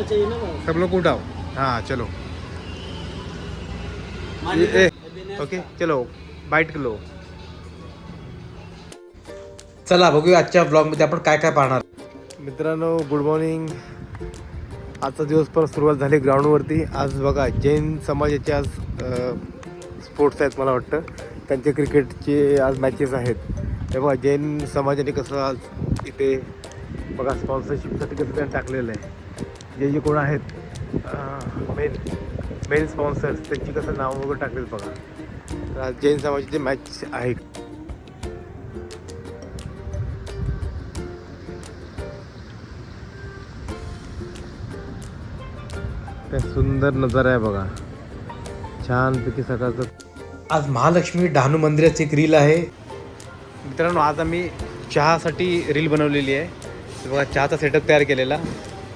सब लोग उठाओ। हाँ चलो ओके चलो बाईट लो। चला बघूया आजच्या ब्लॉगमध्ये आपण काय काय पाहणार। मित्रांनो गुड मॉर्निंग। आजचा दिवस पण सुरुवात झाली ग्राउंडवरती। आज बघा जैन समाजाचे आज स्पोर्ट्स आहेत, मला वाटतं त्यांचे क्रिकेटचे आज मॅचेस आहेत। तेव्हा जैन समाजाने कसं आज इथे बघा स्पॉन्सरशिपसाठी कसं त्यांनी टाकलेलं आहे। जे कोण आहेत मेन स्पॉन्सर्स त्यांची कसं नाव वगैरे टाकलेलं बघा। तर आज जैन समाजाचे मॅच आहे। काय सुंदर नजारा आहे बघा, छानपैकी सकाळचं। आज महालक्ष्मी डहाणू मंदिराची एक रील आहे मित्रांनो। आज आम्ही चहासाठी रील बनवलेली आहे। बघा चहाचा सेटअप तयार केलेला।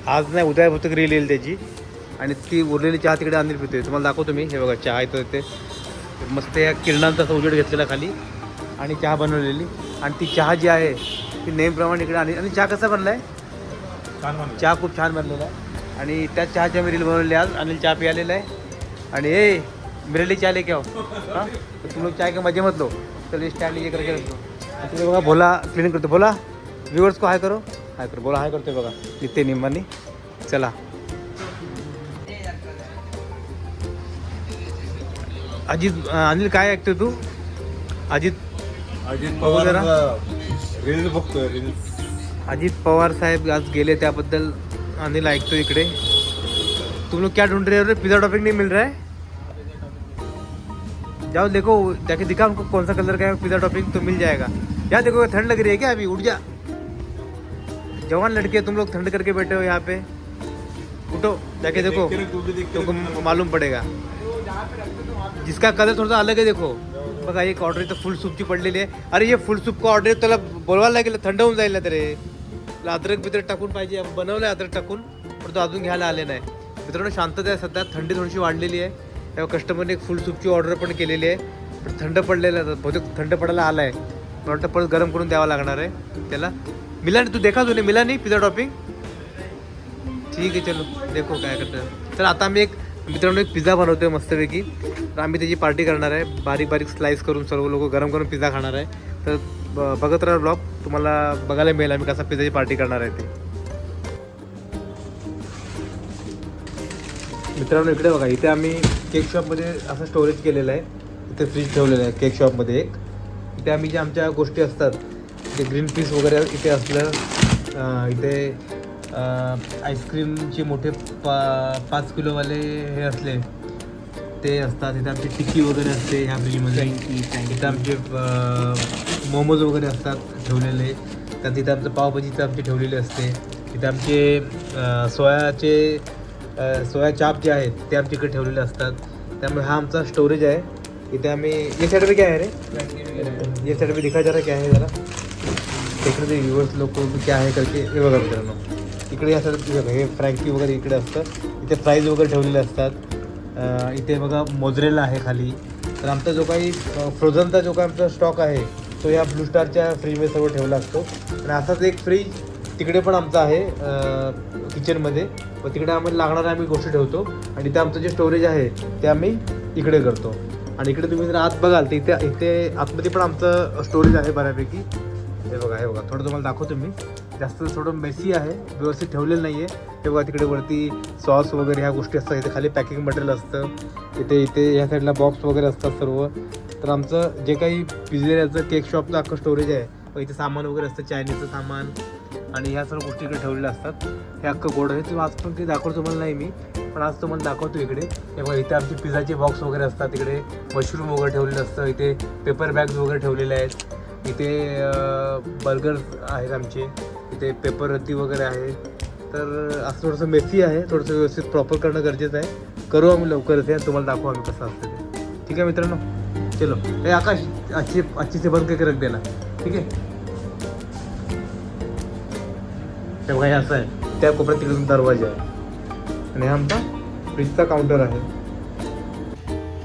आज नाही उद्या बहुतेक रील येईल त्याची। आणि ती उरलेली चहा तिकडे आणली पितोय, तुम्हाला दाखवतो मी। हे बघा चहा इथं ते मस्त या किरणांचा उजेड घेतलेला खाली आणि चहा बनवलेली। आणि ती चहा जी आहे ती नेमप्रमाणे इकडे आणली। आणि चहा कसा बनला आहे? चहा खूप छान बनलेला आहे। आणि त्या चहाच्या मी रील बनवली आज। अनिल चहा पियालेला आहे। आणि ए मेरे लिए चाय लेके आओ। हाँ तो तुम लोग चाय के मजे मत लो, चलिए स्टैंड ये करके रख दो। तुम्ही बघा भोला क्लीन करतो। बोला व्ह्यूअर्स को हाय करो, हाय करो, बोला हाय करतोय बघा नित्य निंबानी। चला अजित अनिल काय ऐकतोय तू? अजित पवार जरा रील्स बघतोय रील्स। अजित पवार साहेब आज गेले त्याबद्दल अनिल ऐकतो इकडे। तुम लोग क्या ढूंढ रहे हो? पिज़्ज़ा टॉपिंग नहीं मिल रहा है? जाओ देखो, जाके दिखा उनको कौन सा कलर का है पिज़्ज़ा टॉपिंग, तो मिल जाएगा। यार देखो ठंड लग रही है क्या अभी? उठ जा, जवान लड़के तुम लोग ठंड करके बैठे हो यहाँ पे। उठो जाके देखो, तुमको मालूम पड़ेगा। जिसका कलर थोड़ा अलग है देखो बघा। एक ऑर्डर इथं फुल सूपची पडलेली आहे। अरे ये फुल सूप का ऑर्डर त्याला बोलवायला लागेल, थंड होऊन जाईल ना तरी। अद्रक बिद्रक टाकून पाहिजे, बनवलं आहे अद्रक टाकून, पण तो अजून घ्यायला आले नाही। मित्रांनो शांतता आहे सध्या, थंडी थोडीशी वाढलेली आहे। तेव्हा कस्टमरने एक फुल सूपची ऑर्डर पण केलेली आहे, पण थंड पडलेलं आहे। बहुतेक थंड पडायला आला आहे, मला वाटतं परत गरम करून द्यावं लागणार आहे त्याला। मिला तू देखा तुने मिला नाही पिझ्झा टॉपिंग? ठीक आहे चलो देखो काय करतं। तर आता आम्ही एक मित्रांनो एक पिझ्झा बनवतोय मस्तपैकी। तर आम्ही त्याची पार्टी करणार आहे, बारीक बारीक स्लाइस करून सर्व लोक गरम करून पिझ्झा खाणार आहे। तर बघत राहा ब्लॉग, तुम्हाला बघायला मिळेल आम्ही कसा पिझ्झाची पार्टी करणार आहे ते। मित्रांनो इकडे बघा, इथे आम्ही केक शॉपमध्ये असं स्टोरेज केलेलं आहे। इथे फ्रीज ठेवलेलं आहे केक शॉपमध्ये एक। इथे आम्ही ज्या आमच्या गोष्टी असतात ते ग्रीन पीस वगैरे इथे असलं, इथे आईस्क्रीमचे मोठे 5 किलोवाले हे असले ते असतात। इथे आमची टिक्की वगैरे असते ह्या फ्रीजमध्ये। इथे आमचे मोमोज वगैरे असतात ठेवलेले। त्यात इथे आमचं पावभाजीचं आमची ठेवलेली असते। इथे आमचे सोया चाप जे आहेत ते आमच्या इकडे ठेवलेले असतात। त्यामुळे हा आमचा स्टोरेज आहे। इथे आम्ही ये साइड में क्या है रे, ये साइड में दिखा जा रहा क्या है जरा इकडे ते व्ह्यूअर्स लोक क्या आहे करके हे बघा मित्रांनो। इकडे या साईड हे फ्रँकी वगैरे इकडे असतं। इथे फ्राईज वगैरे ठेवलेले असतात। इथे बघा मोजरेला आहे खाली। तर आमचा जो काही फ्रोझनचा जो काही आमचा स्टॉक आहे तो या ब्लू स्टारच्या फ्रीजमध्ये सर्व ठेवला असतो। आणि असाच एक फ्रीज तिकडे पण आमचा आहे किचनमध्ये, व तिकडे आम्हाला लागणाऱ्या आम्ही गोष्टी ठेवतो। आणि इथे आमचं जे स्टोरेज आहे ते आम्ही इकडे करतो। आणि इकडे तुम्ही जर आत बघाल तर इथे आतमध्ये पण आमचं स्टोरेज आहे बऱ्यापैकी। हे बघा थोडं तुम्हाला दाखवतो मी। जास्त थोडं मेसी आहे, व्यवस्थित ठेवलेलं नाही आहे। हे बघा तिकडे वरती सॉस वगैरे ह्या गोष्टी असतात। इथे खाली पॅकिंग मटेरियल असतं। इथे ह्या साईडला बॉक्स वगैरे असतात सर्व। तर आमचं जे काही पिझ्झेरियाचं केक शॉपचं अख्खं स्टोरेज आहे, व इथे सामान वगैरे असतं चायनीजचं सामान आणि ह्या सर्व गोष्टी इकडे ठेवलेल्या असतात। हे अख्खं गोड आहे। तुम्ही आज पण काही दाखवतो तुम्हाला नाही मी, पण आज तुम्हाला दाखवतो इकडे। हे बघा इथे आमचे पिझ्झाचे बॉक्स वगैरे असतात। इकडे मशरूम वगैरे ठेवलेलं असतं। इथे पेपर बॅग्स वगैरे ठेवलेले आहेत। इथे बर्गर्स आहेत आमचे। इथे पेपर रत्ती वगैरे आहे। तर असं थोडंसं मेसी आहे, थोडंसं व्यवस्थित प्रॉपर करणं गरजेचं आहे। करू आम्ही लवकरच आहे, तुम्हाला दाखवू आम्ही कसं असतं ते। ठीक आहे मित्रांनो, चलो हे आकाश अच्छी से बंद करके रख देना, ठीक आहे? तेव्हा हे असं आहे, त्या कोपऱ्यात तिकडून दरवाजा आहे आणि हा आमचा फ्रीजचा काउंटर आहे।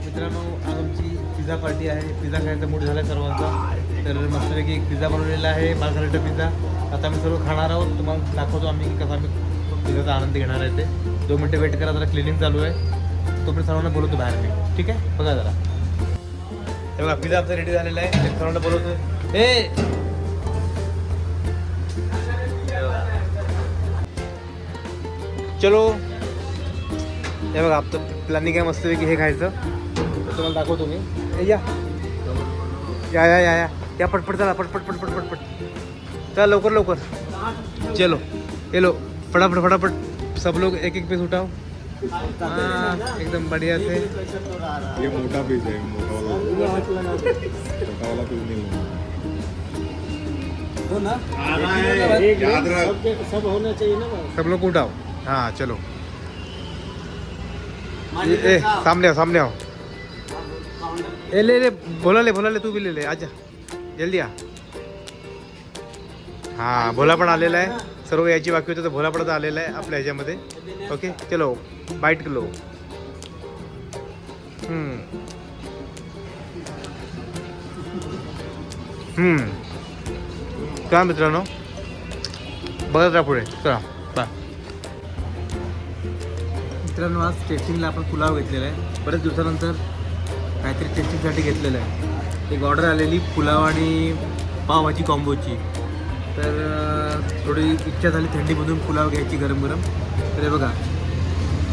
मित्रांनो आज आमची पिझ्झा पार्टी आहे। पिझ्झा खायचा मूड झाला सर्वांचा। तर मस्तपैकी एक पिझ्झा बनवलेला आहे, मार्गारेटा पिझ्झा। आता आम्ही सर्व खाणार आहोत, तुम्हाला दाखवतो आम्ही कसं आम्ही तिचा आनंद घेणार आहे ते. 2 मिनटं वेट करा, जरा क्लिनिंग चालू आहे. तोपर्यंत सर्वांना बोलवतो बाहेर मी, ठीक आहे? बघा जरा. हे बघा पिझ्झा आमचा रेडी झालेला आहे. सर्वांना बोलवतो. चलो. हे बघा आपलं प्लॅनिंग आहे मस्तपैकी हे खायचं. तर तुम्हाला दाखवतो मी. या या या या या या पटपट चला, पटपट पटपट पटपट चला, लवकर लवकर. चलो ये लो, फटाफट फटाफट सब लोग एक एक पीस उठाओ. हाँ, एकदम बढ़िया से. ये मोटा पीस है, मोटा वाला पीस नहीं होना. याद रख, सब होना चाहिए ना. सब लोग उठाओ. हाँ चलो. ए सामने आओ, सामने आओ. ए ले भोला ले, तू भी ले आजा जल्दी आ. हां, भोला पण आलेला आहे. सर्व याची बाकी होती तर भोला पण आलेला आहे आपल्या ह्याच्यामध्ये. ओके चलो बाईट लो. काय मित्रांनो, बघत राहा पुढे. चला बाय. मित्रांनो, आज टेस्टिंगला आपण पुलाव घेतलेला आहे. बरेच दिवसानंतर काहीतरी टेस्टिंगसाठी घेतलेलं आहे. एक ऑर्डर आलेली पुलाव आणि पावभाजी कॉम्बोची. तर थोडी इच्छा झाली थंडीमधून पुलाव घ्यायची गरम गरम. तर हे बघा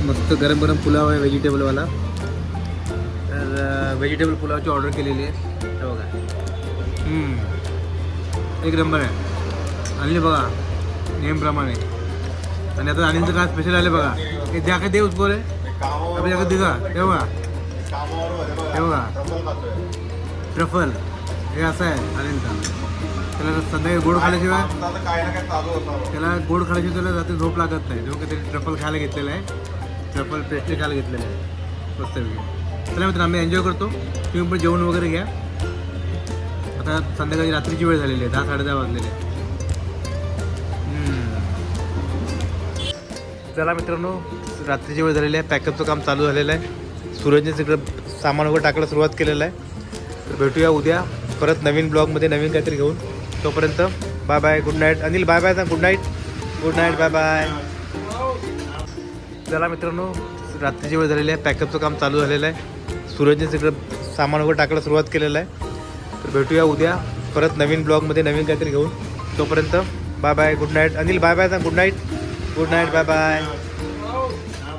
मस्त गरम गरम पुलाव आहे व्हेजिटेबलवाला. तर व्हेजिटेबल पुलावची ऑर्डर केलेली आहे. हे बघा एक नंबर आहे. आणली बघा नेहमीप्रमाणे. आणि आता अनिलचं काय स्पेशल आले बघा. हे द्या काय दे उसको रे, आपण जागा दिगा. हे बघा, हे बघा ट्रफल. हे असं आहे अनिलचा. त्याला संध्याकाळी गोड खाल्याशिवाय, त्याला गोड खाल्याशिवाय त्याला रात्री झोप लागत नाही. तेव्हा काहीतरी ट्रफल खायला घेतलेलं आहे. ट्रफल पेस्ट्री खायला घेतलेलं आहे मस्तपैकी. चला मित्र, आम्ही एन्जॉय करतो. तुम्ही पण जेवण वगैरे घ्या. आता संध्याकाळी रात्रीची वेळ झालेली आहे, 10-10:30 वाजलेले. चला मित्रांनो, रात्रीची वेळ झालेली आहे. पॅकअपचं काम चालू झालेलं आहे. सूरजने सगळं सामान वगैरे टाकायला सुरुवात केलेलं आहे. तर भेटूया उद्या परत नवीन ब्लॉगमध्ये नवीन काहीतरी घेऊन. तोपर्यंत bye bye, good night. Anil bye bye सांग. Good night, good night, bye bye. चला मित्रांनो, रात्रीची वेळ झालेली आहे. पॅकअपचं काम चालू झालेलं आहे. सूरजने सगळं सामान वगैरे टाकायला सुरुवात केलेलं आहे. तर भेटूया उद्या परत नवीन ब्लॉगमध्ये नवीन काहीतरी घेऊन. तोपर्यंत bye bye, good night. Anil bye bye सांग. Good night, good night, bye bye.